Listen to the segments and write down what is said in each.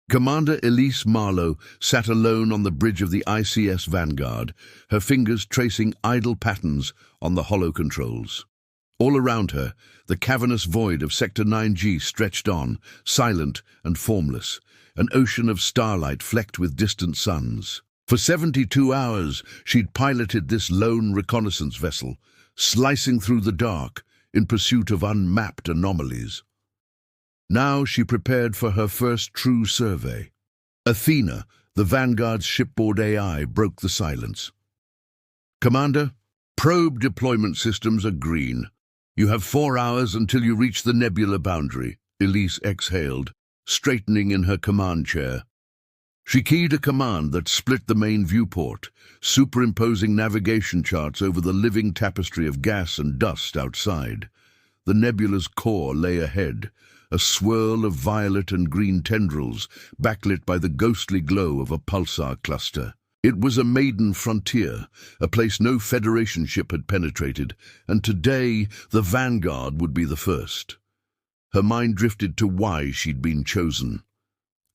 Commander Elise Marlowe sat alone on the bridge of the ICS Vanguard, her fingers tracing idle patterns on the hollow controls. All around her, the cavernous void of Sector 9G stretched on, silent and formless, an ocean of starlight flecked with distant suns. For 72 hours, she'd piloted this lone reconnaissance vessel, slicing through the dark in pursuit of unmapped anomalies. Now she prepared for her first true survey. Athena, the Vanguard's shipboard AI, broke the silence. "Commander, probe deployment systems are green. You have 4 hours until you reach the nebula boundary," Elise exhaled, straightening in her command chair. She keyed a command that split the main viewport, superimposing navigation charts over the living tapestry of gas and dust outside. The nebula's core lay ahead, a swirl of violet and green tendrils, backlit by the ghostly glow of a pulsar cluster. It was a maiden frontier, a place no Federation ship had penetrated, and today the Vanguard would be the first. Her mind drifted to why she'd been chosen.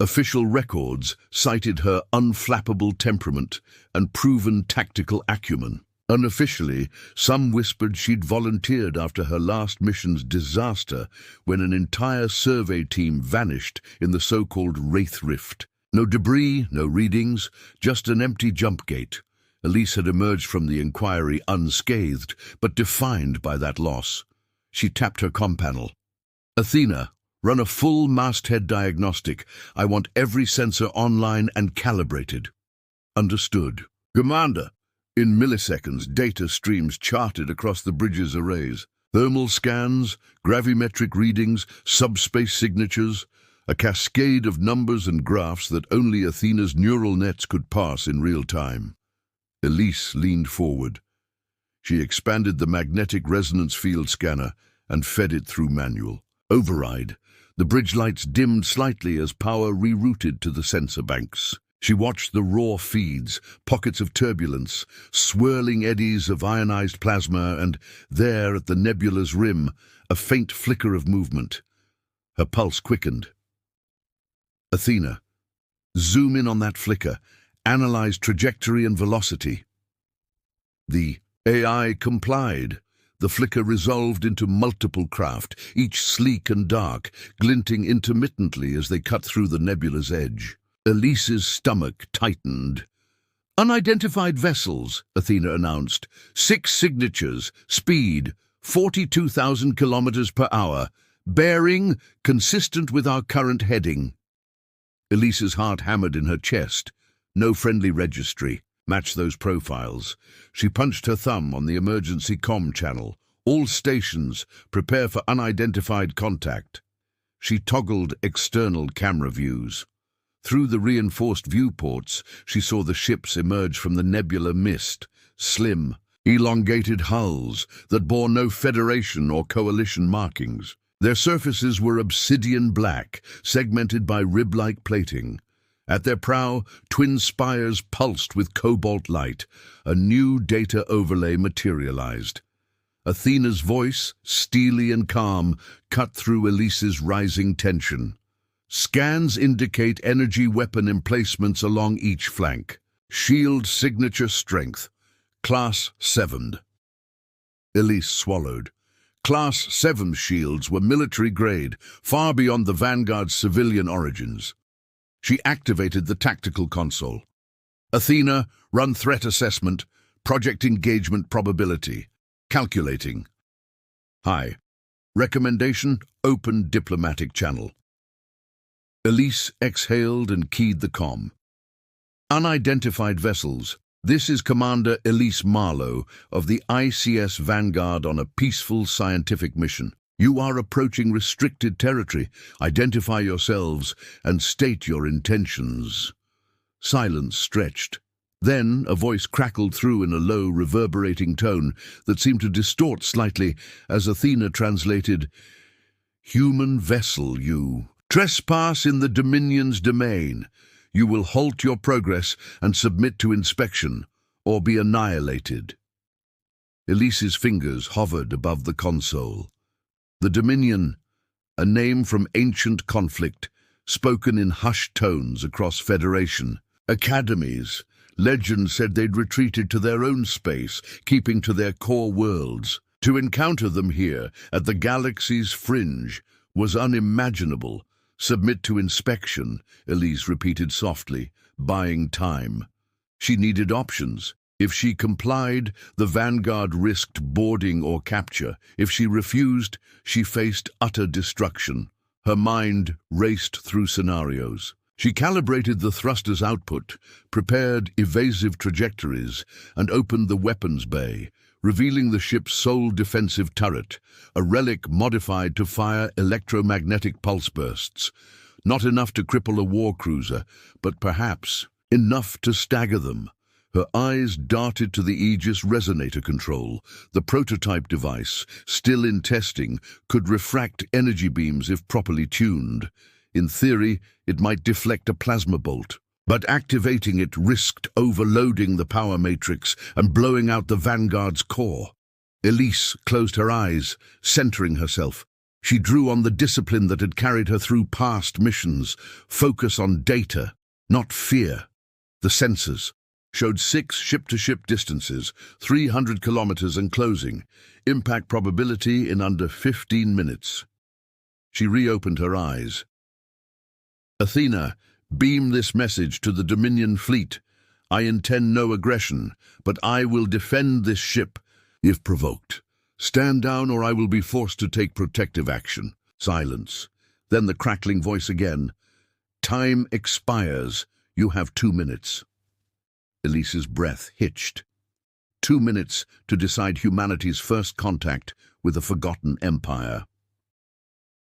Official records cited her unflappable temperament and proven tactical acumen. Unofficially, some whispered she'd volunteered after her last mission's disaster when an entire survey team vanished in the so-called Wraith Rift. No debris, no readings, just an empty jump gate. Elise had emerged from the inquiry unscathed, but defined by that loss. She tapped her comm panel. "Athena, run a full masthead diagnostic. I want every sensor online and calibrated." "Understood." "Commander." In milliseconds, data streams charted across the bridge's arrays. Thermal scans, gravimetric readings, subspace signatures, a cascade of numbers and graphs that only Athena's neural nets could parse in real time. Elise leaned forward. She expanded the magnetic resonance field scanner and fed it through manual. Override. The bridge lights dimmed slightly as power rerouted to the sensor banks. She watched the raw feeds, pockets of turbulence, swirling eddies of ionized plasma, and there at the nebula's rim, a faint flicker of movement. Her pulse quickened. "Athena, zoom in on that flicker. Analyze trajectory and velocity." The AI complied. The flicker resolved into multiple craft, each sleek and dark, glinting intermittently as they cut through the nebula's edge. Elise's stomach tightened. "Unidentified vessels," Athena announced. 6 signatures, speed, 42,000 kilometers per hour. Bearing, consistent with our current heading. Elise's heart hammered in her chest. No friendly registry. Match those profiles. She punched her thumb on the emergency comm channel. "All stations, prepare for unidentified contact." She toggled external camera views. Through the reinforced viewports, she saw the ships emerge from the nebula mist, slim, elongated hulls that bore no Federation or Coalition markings. Their surfaces were obsidian black, segmented by rib-like plating. At their prow, twin spires pulsed with cobalt light. A new data overlay materialized. Athena's voice, steely and calm, cut through Elise's rising tension. "Scans indicate energy weapon emplacements along each flank. Shield signature strength. Class 7. Elise swallowed. Class 7 shields were military grade, far beyond the Vanguard's civilian origins. She activated the tactical console. "Athena, run threat assessment, project engagement probability. Calculating." "Hi. Recommendation, open diplomatic channel." Elise exhaled and keyed the comm. "Unidentified vessels. This is Commander Elise Marlowe of the ICS Vanguard on a peaceful scientific mission. You are approaching restricted territory. Identify yourselves and state your intentions." Silence stretched. Then a voice crackled through in a low, reverberating tone that seemed to distort slightly as Athena translated, "Human vessel, you trespass in the Dominion's domain. You will halt your progress and submit to inspection, or be annihilated." Elise's fingers hovered above the console. The Dominion, a name from ancient conflict, spoken in hushed tones across Federation. Academies. Legend said they'd retreated to their own space, keeping to their core worlds. To encounter them here, at the galaxy's fringe, was unimaginable. Submit to inspection, Elise repeated softly, buying time. She needed options. If she complied, the Vanguard risked boarding or capture. If she refused, she faced utter destruction. Her mind raced through scenarios. She calibrated the thruster's output, prepared evasive trajectories, and opened the weapons bay, revealing the ship's sole defensive turret, a relic modified to fire electromagnetic pulse bursts. Not enough to cripple a war cruiser, but perhaps enough to stagger them. Her eyes darted to the Aegis resonator control. The prototype device, still in testing, could refract energy beams if properly tuned. In theory, it might deflect a plasma bolt, but activating it risked overloading the power matrix and blowing out the Vanguard's core. Elise closed her eyes, centering herself. She drew on the discipline that had carried her through past missions. Focus on data, not fear. The sensors showed 6 ship-to-ship distances, 300 kilometers and closing. Impact probability in under 15 minutes. She reopened her eyes. Athena, beam this message to the Dominion fleet. I intend no aggression, but I will defend this ship if provoked. Stand down or I will be forced to take protective action. Silence. Then the crackling voice again. Time expires. You have 2 minutes. Elise's breath hitched. 2 minutes to decide humanity's first contact with a forgotten empire.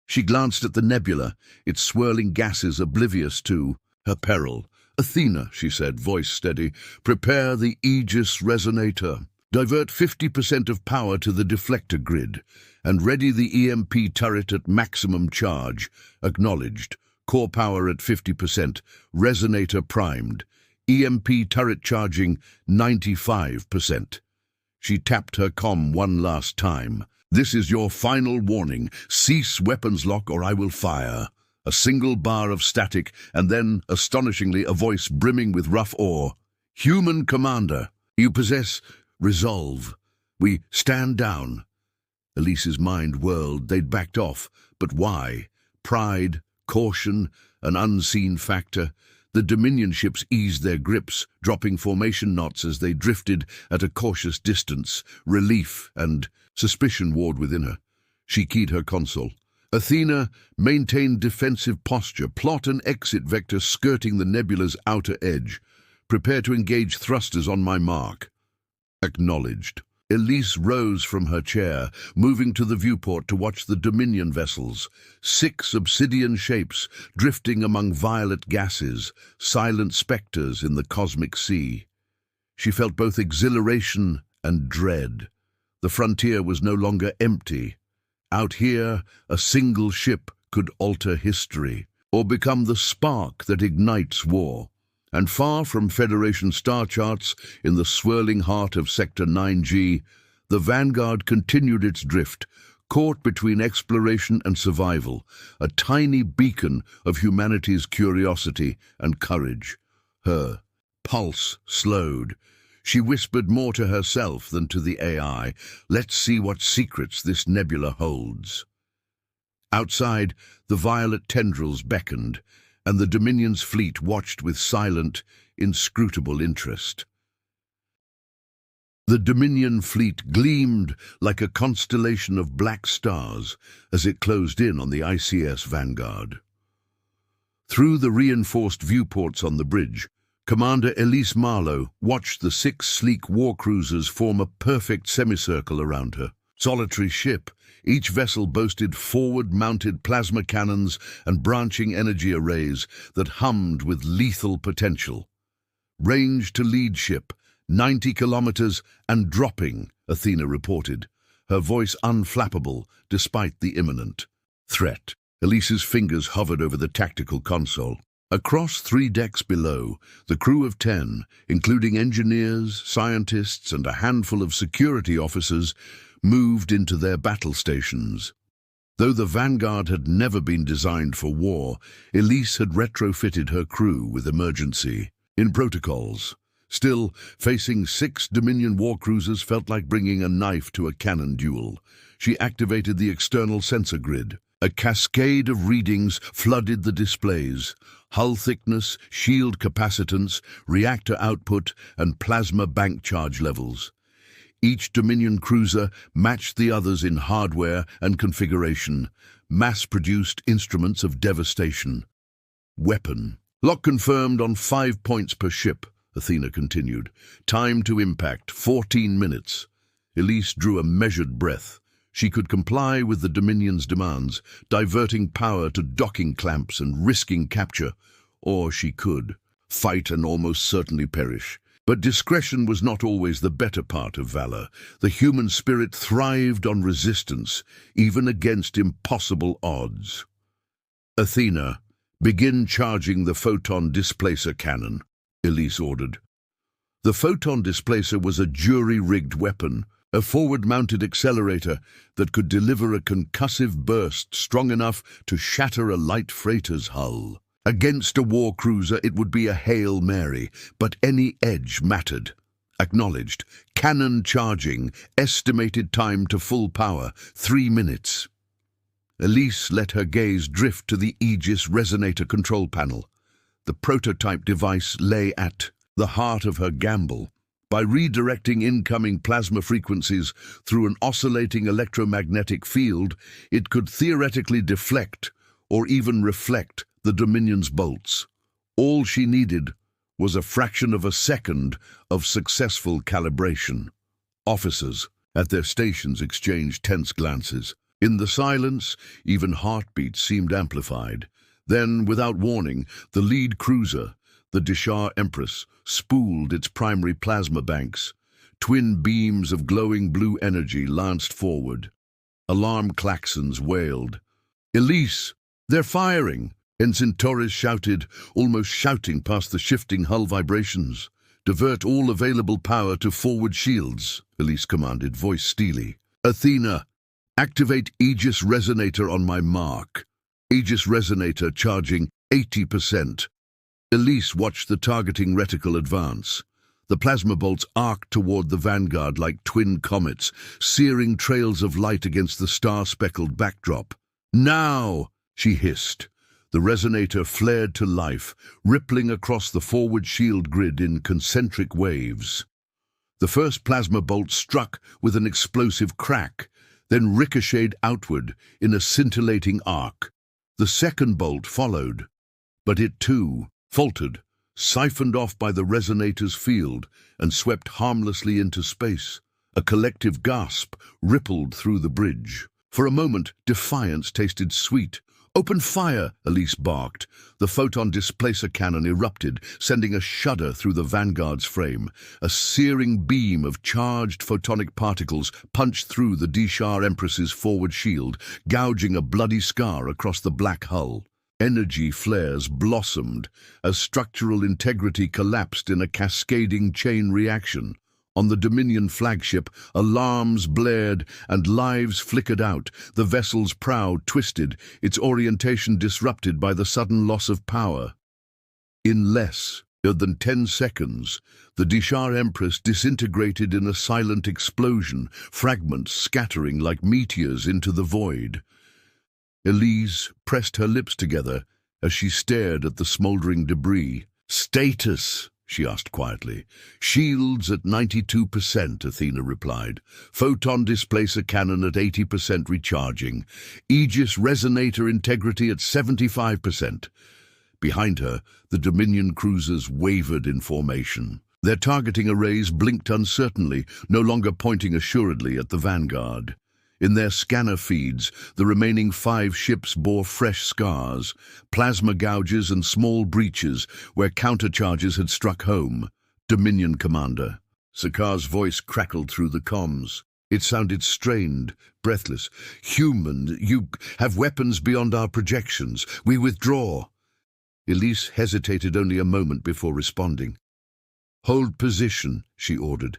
She glanced at the nebula, its swirling gases oblivious to her peril. Athena, she said, voice steady, prepare the Aegis resonator. Divert 50% of power to the deflector grid, and ready the EMP turret at maximum charge. Acknowledged. Core power at 50%. Resonator primed. EMP turret charging 95%. She tapped her comm one last time. This is your final warning. Cease weapons lock or I will fire. A single bar of static, and then, astonishingly, a voice brimming with rough awe. Human commander, you possess resolve. We stand down. Elise's mind whirled. They'd backed off. But why? Pride, caution, an unseen factor. The Dominion ships eased their grips, dropping formation knots as they drifted at a cautious distance. Relief and suspicion warred within her. She keyed her console. Athena maintained defensive posture, plot an exit vector skirting the nebula's outer edge. Prepare to engage thrusters on my mark. Acknowledged. Elise rose from her chair, moving to the viewport to watch the Dominion vessels. 6 obsidian shapes drifting among violet gases, silent specters in the cosmic sea. She felt both exhilaration and dread. The frontier was no longer empty. Out here, a single ship could alter history, or become the spark that ignites war. And far from Federation star charts, in the swirling heart of Sector 9G, the Vanguard continued its drift, caught between exploration and survival, a tiny beacon of humanity's curiosity and courage. Her pulse slowed. She whispered more to herself than to the AI. Let's see what secrets this nebula holds. Outside, the violet tendrils beckoned, and the Dominion's fleet watched with silent, inscrutable interest. The Dominion fleet gleamed like a constellation of black stars as it closed in on the ICS Vanguard. Through the reinforced viewports on the bridge, Commander Elise Marlowe watched the 6 sleek war cruisers form a perfect semicircle around her. Solitary ship, each vessel boasted forward-mounted plasma cannons and branching energy arrays that hummed with lethal potential. Range to lead ship, 90 kilometers and dropping, Athena reported, her voice unflappable despite the imminent threat. Elise's fingers hovered over the tactical console. Across 3 decks below, the crew of 10, including engineers, scientists, and a handful of security officers, moved into their battle stations. Though the Vanguard had never been designed for war, Elise had retrofitted her crew with emergency in protocols. Still, facing 6 Dominion war cruisers felt like bringing a knife to a cannon duel. She activated the external sensor grid. A cascade of readings flooded the displays: hull thickness, shield capacitance, reactor output, and plasma bank charge levels. Each Dominion cruiser matched the others in hardware and configuration, mass-produced instruments of devastation. Weapon. Lock confirmed on 5 points per ship, Athena continued. Time to impact, 14 minutes. Elise drew a measured breath. She could comply with the Dominion's demands, diverting power to docking clamps and risking capture. Or she could fight and almost certainly perish. But discretion was not always the better part of valor. The human spirit thrived on resistance, even against impossible odds. Athena, begin charging the photon displacer cannon, Elise ordered. The photon displacer was a jury-rigged weapon, a forward-mounted accelerator that could deliver a concussive burst strong enough to shatter a light freighter's hull. Against a war cruiser, it would be a Hail Mary, but any edge mattered. Acknowledged. Cannon charging. Estimated time to full power, 3 minutes. Elise let her gaze drift to the Aegis resonator control panel. The prototype device lay at the heart of her gamble. By redirecting incoming plasma frequencies through an oscillating electromagnetic field, it could theoretically deflect or even reflect the Dominion's bolts. All she needed was a fraction of a second of successful calibration. Officers at their stations exchanged tense glances. In the silence, even heartbeats seemed amplified. Then, without warning, the lead cruiser, the Dishar Empress, spooled its primary plasma banks. Twin beams of glowing blue energy lanced forward. Alarm klaxons wailed. "Elise, they're firing!" Ensign Torres shouted, almost shouting past the shifting hull vibrations. "Divert all available power to forward shields," Elise commanded, voice steely. "Athena, activate Aegis resonator on my mark." Aegis resonator charging 80%. Elise watched the targeting reticle advance. The plasma bolts arced toward the Vanguard like twin comets, searing trails of light against the star-speckled backdrop. "Now!" she hissed. The resonator flared to life, rippling across the forward shield grid in concentric waves. The first plasma bolt struck with an explosive crack, then ricocheted outward in a scintillating arc. The second bolt followed, but it too faltered, siphoned off by the resonator's field, and swept harmlessly into space. A collective gasp rippled through the bridge. For a moment, defiance tasted sweet. "Open fire!" Elise barked. The photon displacer cannon erupted, sending a shudder through the Vanguard's frame. A searing beam of charged photonic particles punched through the Dishar Empress's forward shield, gouging a bloody scar across the black hull. Energy flares blossomed as structural integrity collapsed in a cascading chain reaction. On the Dominion flagship, alarms blared and lives flickered out. The vessel's prow twisted, its orientation disrupted by the sudden loss of power. In less than 10 seconds, the Dishar Empress disintegrated in a silent explosion, fragments scattering like meteors into the void. Elise pressed her lips together as she stared at the smoldering debris. "Status?" she asked quietly. "Shields at 92%, Athena replied. "Photon displacer cannon at 80% recharging. Aegis resonator integrity at 75%. Behind her, the Dominion cruisers wavered in formation. Their targeting arrays blinked uncertainly, no longer pointing assuredly at the Vanguard. In their scanner feeds, the remaining 5 ships bore fresh scars, plasma gouges and small breaches where countercharges had struck home. "Dominion Commander." Sakar's voice crackled through the comms. It sounded strained, breathless. "Human, you have weapons beyond our projections. We withdraw." Elise hesitated only a moment before responding. "Hold position," she ordered.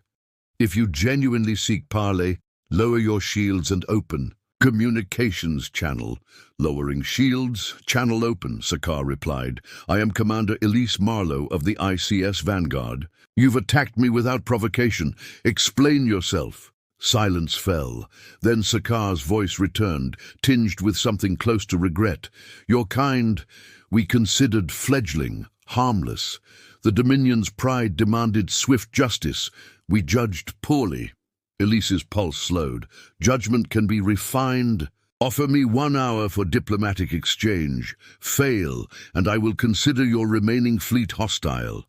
"If you genuinely seek parley, lower your shields and open." Communications channel. Lowering shields, channel open, Sakaar replied. I am Commander Elise Marlowe of the ICS Vanguard. You've attacked me without provocation. Explain yourself. Silence fell. Then Sakaar's voice returned, tinged with something close to regret. Your kind, we considered fledgling, harmless. The Dominion's pride demanded swift justice. We judged poorly. Elise's pulse slowed. Judgment can be refined. Offer me 1 hour for diplomatic exchange. Fail, and I will consider your remaining fleet hostile.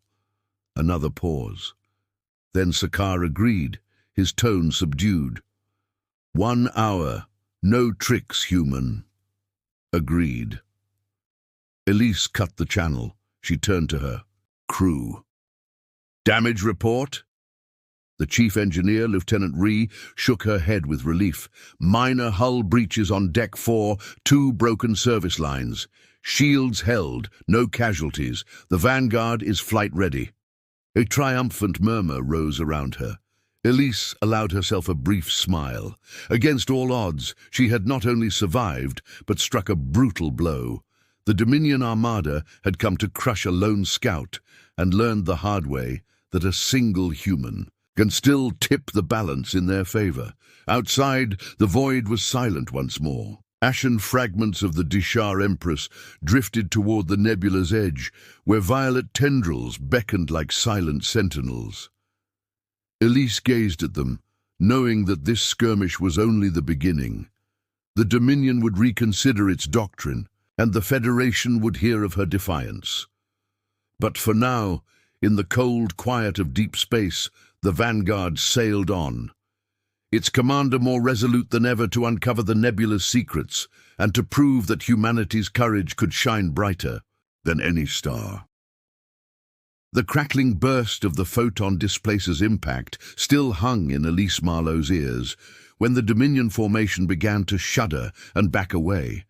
Another pause. Then Sakaar agreed, his tone subdued. 1 hour. No tricks, human. Agreed. Elise cut the channel. She turned to her. Crew. Damage report? The chief engineer, Lieutenant Ree, shook her head with relief. Minor hull breaches on Deck 4, 2 broken service lines. Shields held, no casualties. The Vanguard is flight-ready. A triumphant murmur rose around her. Elise allowed herself a brief smile. Against all odds, she had not only survived, but struck a brutal blow. The Dominion Armada had come to crush a lone scout, and learned the hard way that a single human can still tip the balance in their favor. Outside, the void was silent once more. Ashen fragments of the Dishar Empress drifted toward the nebula's edge, where violet tendrils beckoned like silent sentinels. Elise gazed at them, knowing that this skirmish was only the beginning. The Dominion would reconsider its doctrine, and the Federation would hear of her defiance. But for now, in the cold quiet of deep space, the Vanguard sailed on, its commander more resolute than ever to uncover the nebula's secrets and to prove that humanity's courage could shine brighter than any star. The crackling burst of the photon displacer's impact still hung in Elise Marlowe's ears when the Dominion formation began to shudder and back away.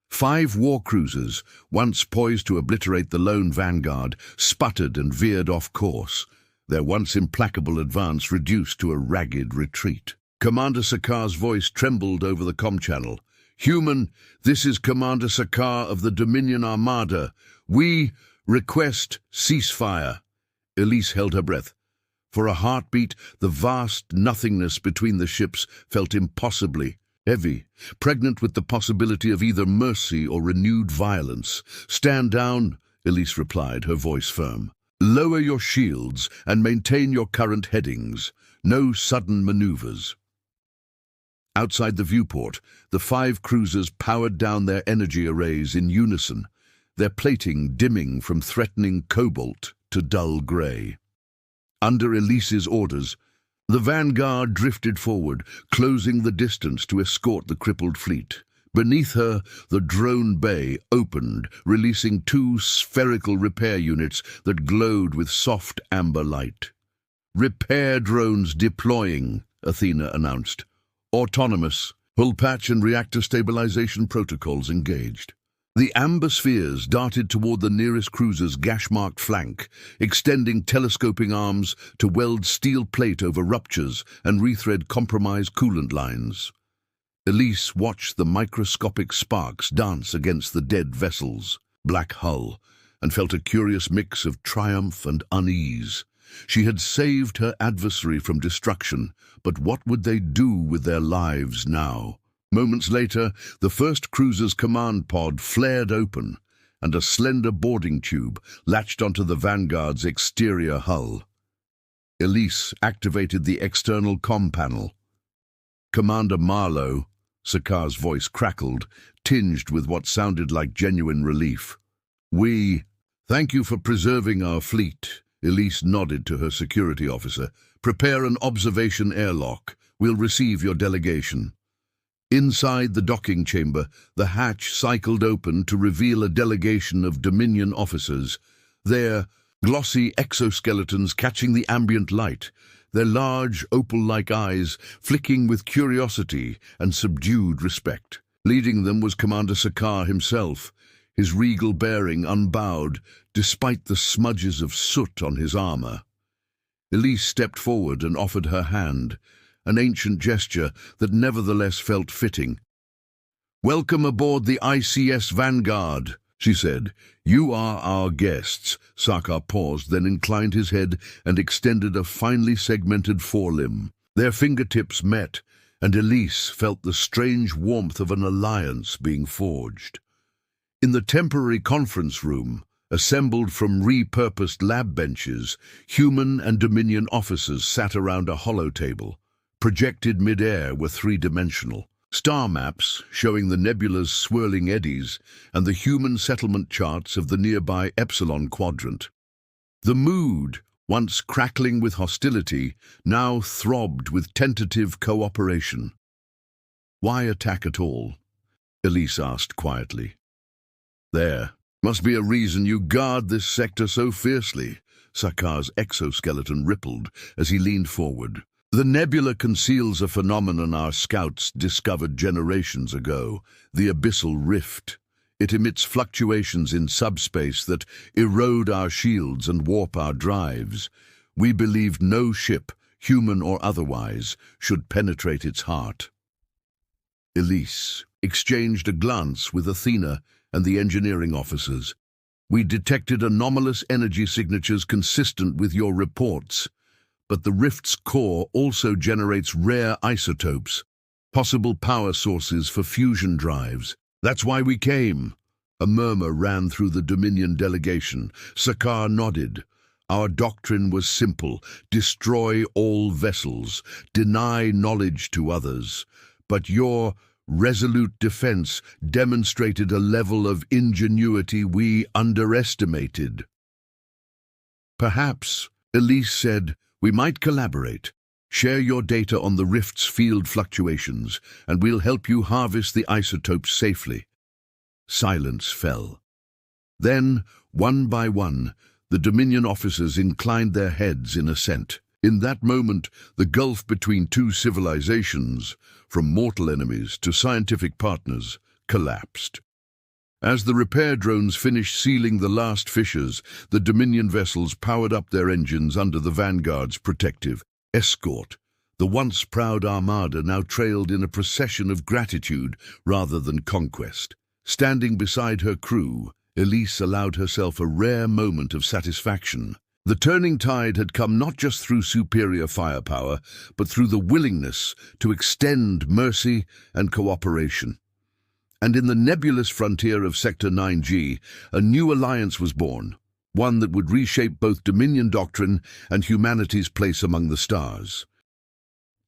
5 war cruisers, once poised to obliterate the lone Vanguard, sputtered and veered off course, their once implacable advance reduced to a ragged retreat. Commander Sakaar's voice trembled over the comm channel. Human, this is Commander Sakaar of the Dominion Armada. We request ceasefire. Elise held her breath. For a heartbeat, the vast nothingness between the ships felt impossibly heavy, pregnant with the possibility of either mercy or renewed violence. Stand down, Elise replied, her voice firm. Lower your shields and maintain your current headings. No sudden maneuvers. Outside the viewport, the 5 cruisers powered down their energy arrays in unison, their plating dimming from threatening cobalt to dull grey. Under Elise's orders, the Vanguard drifted forward, closing the distance to escort the crippled fleet. Beneath her, the drone bay opened, releasing 2 spherical repair units that glowed with soft amber light. Repair drones deploying, Athena announced. Autonomous, hull patch and reactor stabilization protocols engaged. The amber spheres darted toward the nearest cruiser's gash-marked flank, extending telescoping arms to weld steel plate over ruptures and rethread compromised coolant lines. Elise watched the microscopic sparks dance against the dead vessel's black hull and felt a curious mix of triumph and unease. She had saved her adversary from destruction, but what would they do with their lives now? Moments later, the first cruiser's command pod flared open, and a slender boarding tube latched onto the Vanguard's exterior hull. Elise activated the external comm panel. Commander Marlowe, Sakaar's voice crackled, tinged with what sounded like genuine relief. We thank you for preserving our fleet. Elise nodded to her security officer. Prepare an observation airlock. We'll receive your delegation. Inside the docking chamber, the hatch cycled open to reveal a delegation of Dominion officers, their glossy exoskeletons catching the ambient light, their large, opal-like eyes flicking with curiosity and subdued respect. Leading them was Commander Sakaar himself, his regal bearing unbowed, despite the smudges of soot on his armor. Elise stepped forward and offered her hand, an ancient gesture that nevertheless felt fitting. "Welcome aboard the ICS Vanguard," she said. "You are our guests." Sakaar paused, then inclined his head and extended a finely segmented forelimb. Their fingertips met, and Elise felt the strange warmth of an alliance being forged. In the temporary conference room, assembled from repurposed lab benches, human and Dominion officers sat around a hollow table. Projected mid-air were three-dimensional. Star maps showing the nebula's swirling eddies and the human settlement charts of the nearby Epsilon Quadrant. The mood, once crackling with hostility, now throbbed with tentative cooperation. "Why attack at all?" Elise asked quietly. "There must be a reason you guard this sector so fiercely." Sakaar's exoskeleton rippled as he leaned forward. "The nebula conceals a phenomenon our scouts discovered generations ago, the abyssal rift. It emits fluctuations in subspace that erode our shields and warp our drives. We believed no ship, human or otherwise, should penetrate its heart." Elise exchanged a glance with Athena and the engineering officers. "We detected anomalous energy signatures consistent with your reports. But the rift's core also generates rare isotopes, possible power sources for fusion drives. That's why we came." A murmur ran through the Dominion delegation. Sakaar nodded. "Our doctrine was simple: destroy all vessels, deny knowledge to others. But your resolute defense demonstrated a level of ingenuity we underestimated." "Perhaps," Elise said, "we might collaborate. Share your data on the rift's field fluctuations, and we'll help you harvest the isotopes safely." Silence fell. Then, one by one, the Dominion officers inclined their heads in assent. In that moment, the gulf between two civilizations, from mortal enemies to scientific partners, collapsed. As the repair drones finished sealing the last fissures, the Dominion vessels powered up their engines under the Vanguard's protective escort. The once proud armada now trailed in a procession of gratitude rather than conquest. Standing beside her crew, Elise allowed herself a rare moment of satisfaction. The turning tide had come not just through superior firepower, but through the willingness to extend mercy and cooperation. And in the nebulous frontier of Sector 9G, a new alliance was born, one that would reshape both Dominion doctrine and humanity's place among the stars.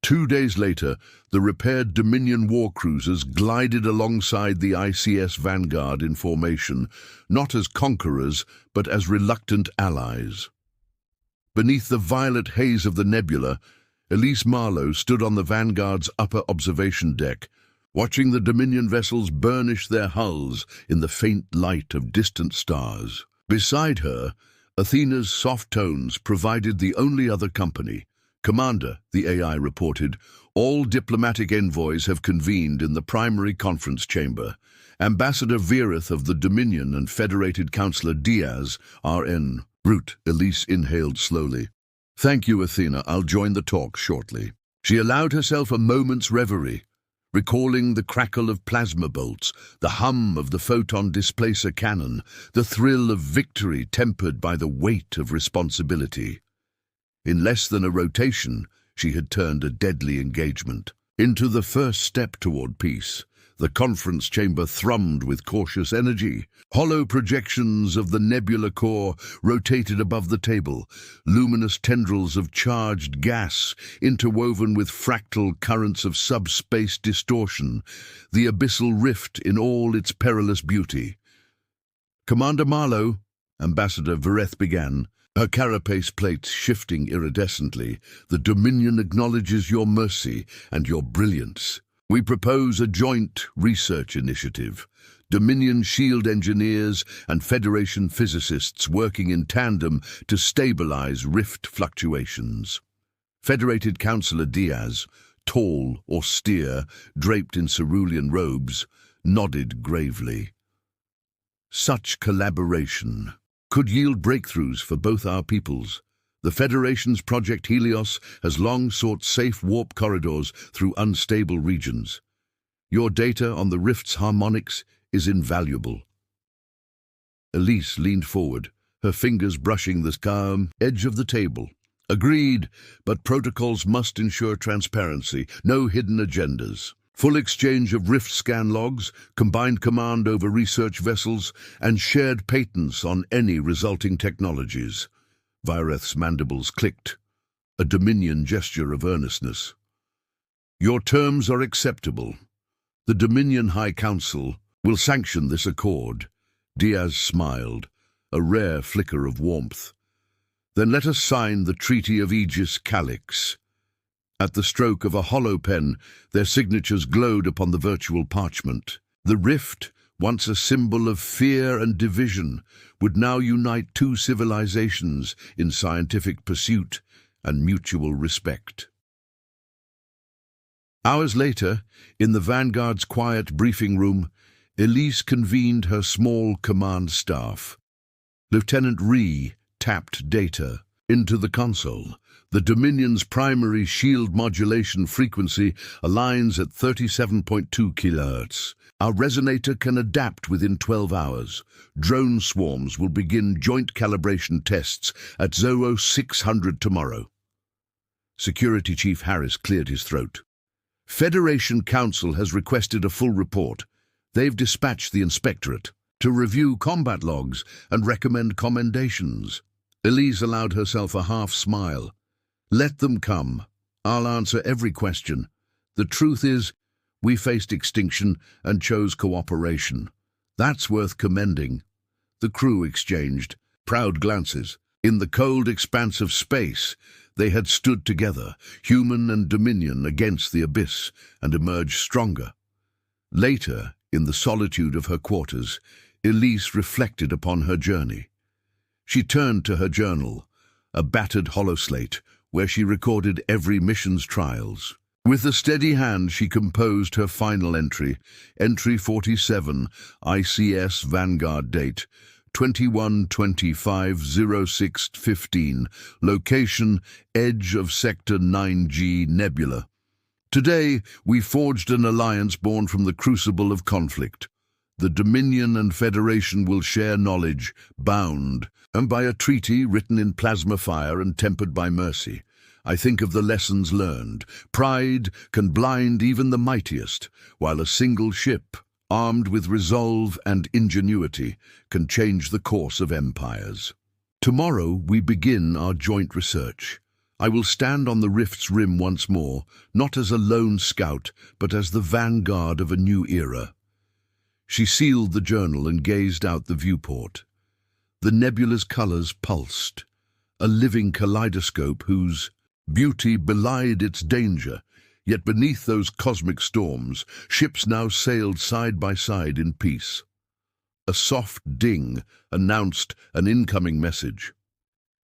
2 days later, the repaired Dominion war cruisers glided alongside the ICS Vanguard in formation, not as conquerors, but as reluctant allies. Beneath the violet haze of the nebula, Elise Marlowe stood on the Vanguard's upper observation deck, watching the Dominion vessels burnish their hulls in the faint light of distant stars. Beside her, Athena's soft tones provided the only other company. "Commander," the AI reported, "all diplomatic envoys have convened in the primary conference chamber. Ambassador Verith of the Dominion and Federated Councillor Diaz are en route." Elise inhaled slowly. "Thank you, Athena. I'll join the talk shortly." She allowed herself a moment's reverie, recalling the crackle of plasma bolts, the hum of the photon displacer cannon, the thrill of victory tempered by the weight of responsibility. In less than a rotation, she had turned a deadly engagement into the first step toward peace. The conference chamber thrummed with cautious energy. Hollow projections of the nebula core rotated above the table, luminous tendrils of charged gas interwoven with fractal currents of subspace distortion, the abyssal rift in all its perilous beauty. "Commander Marlowe," Ambassador Vereth began, her carapace plates shifting iridescently, "the Dominion acknowledges your mercy and your brilliance. We propose a joint research initiative. Dominion shield engineers and Federation physicists working in tandem to stabilize rift fluctuations." Federated Councillor Diaz, tall, austere, draped in cerulean robes, nodded gravely. "Such collaboration could yield breakthroughs for both our peoples. The Federation's Project Helios has long sought safe warp corridors through unstable regions. Your data on the rift's harmonics is invaluable. Elise leaned forward, her fingers brushing the calm edge of the table. Agreed, but protocols must ensure transparency, no hidden agendas. Full exchange of rift scan logs, combined command over research vessels, and shared patents on any resulting technologies. Vireth's mandibles clicked, a Dominion gesture of earnestness. Your terms are acceptable. The Dominion High Council will sanction this accord. Diaz smiled, a rare flicker of warmth. Then let us sign the Treaty of Aegis Calix. At the stroke of a hollow pen, their signatures glowed upon the virtual parchment. The rift, once a symbol of fear and division, would now unite two civilizations in scientific pursuit and mutual respect. Hours later, in the Vanguard's quiet briefing room, Elise convened her small command staff. Lieutenant Rhee tapped data into the console. The Dominion's primary shield modulation frequency aligns at 37.2 kHz. Our resonator can adapt within 12 hours. Drone swarms will begin joint calibration tests at 0600 tomorrow. Security Chief Harris cleared his throat. Federation Council has requested a full report. They've dispatched the inspectorate to review combat logs and recommend commendations. Elise allowed herself a half smile. Let them come. I'll answer every question. The truth is, we faced extinction and chose cooperation. That's worth commending. The crew exchanged proud glances. In the cold expanse of space, they had stood together, human and Dominion, against the abyss, and emerged stronger. Later, in the solitude of her quarters, Elise reflected upon her journey. She turned to her journal, a battered holoslate, where she recorded every mission's trials. With a steady hand, she composed her final entry, Entry 47, ICS Vanguard date, 21/25/06/15, location, edge of Sector 9G Nebula. Today, we forged an alliance born from the crucible of conflict. The Dominion and Federation will share knowledge, bound, and by a treaty written in plasma fire and tempered by mercy. I think of the lessons learned. Pride can blind even the mightiest, while a single ship, armed with resolve and ingenuity, can change the course of empires. Tomorrow we begin our joint research. I will stand on the rift's rim once more, not as a lone scout, but as the vanguard of a new era. She sealed the journal and gazed out the viewport. The nebula's colors pulsed, a living kaleidoscope whose beauty belied its danger. Yet beneath those cosmic storms, ships now sailed side by side in peace. A soft ding announced an incoming message.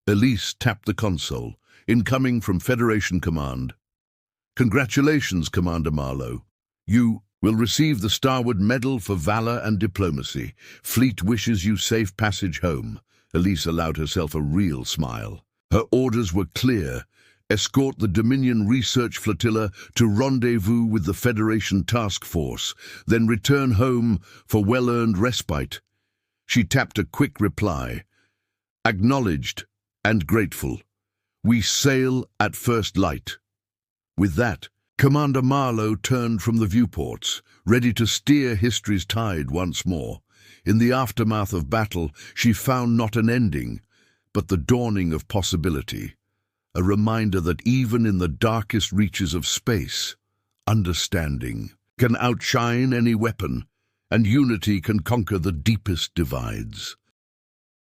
Elise tapped the console. Incoming from Federation Command. Congratulations, Commander Marlowe. You will receive the Starwood Medal for valor and diplomacy. Fleet wishes you safe passage home. Elise allowed herself a real smile. Her orders were clear. Escort the Dominion Research Flotilla to rendezvous with the Federation Task Force, then return home for well-earned respite. She tapped a quick reply. Acknowledged and grateful. We sail at first light. With that, Commander Marlowe turned from the viewports, ready to steer history's tide once more. In the aftermath of battle, she found not an ending, but the dawning of possibility. A reminder that even in the darkest reaches of space, understanding can outshine any weapon, and unity can conquer the deepest divides.